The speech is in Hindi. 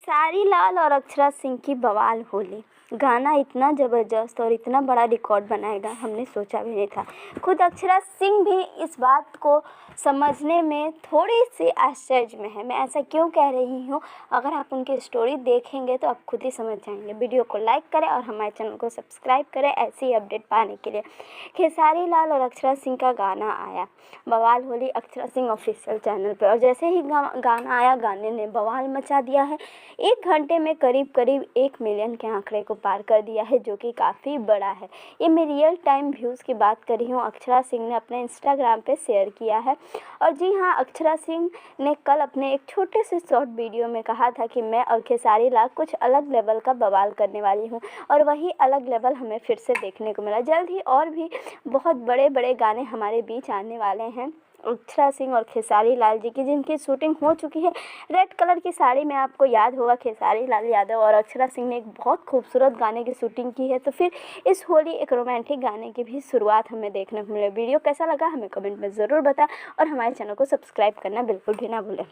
सारी लाल और अक्षरा सिंह की बवाल होली। गाना इतना ज़बरदस्त और इतना बड़ा रिकॉर्ड बनाएगा हमने सोचा भी नहीं था। खुद अक्षरा सिंह भी इस बात को समझने में थोड़ी सी आश्चर्य में है। मैं ऐसा क्यों कह रही हूँ, अगर आप उनकी स्टोरी देखेंगे तो आप खुद ही समझ जाएंगे। वीडियो को लाइक करें और हमारे चैनल को सब्सक्राइब करें ऐसी अपडेट पाने के लिए। खेसारी लाल और अक्षरा सिंह का गाना आया, बवाल होली अक्षरा सिंह ऑफिशियल चैनल पर, और जैसे ही गाना आया, गाने ने बवाल मचा दिया है। 1 घंटे में करीब 1 मिलियन के आंकड़े को पार कर दिया है, जो कि काफ़ी बड़ा है। ये मैं रियल टाइम व्यूज़ की बात कर रही हूँ, अक्षरा सिंह ने अपने इंस्टाग्राम पे शेयर किया है। और जी हाँ, अक्षरा सिंह ने कल अपने एक छोटे से शॉर्ट वीडियो में कहा था कि मैं और खेसारी लाल कुछ अलग लेवल का बवाल करने वाली हूँ, और वही अलग लेवल हमें फिर से देखने को मिला। जल्द ही और भी बहुत बड़े बड़े गाने हमारे बीच आने वाले हैं। अक्षरा सिंह और खेसारी लाल जी की, जिनकी शूटिंग हो चुकी है। रेड कलर की साड़ी में आपको याद होगा खेसारी लाल यादव और अक्षरा सिंह ने एक बहुत खूबसूरत गाने की शूटिंग की है। तो फिर इस होली एक रोमांटिक गाने की भी शुरुआत हमें देखने को मिले। वीडियो कैसा लगा हमें कमेंट में ज़रूर बताएं और हमारे चैनल को सब्सक्राइब करना बिल्कुल भी ना भूलें।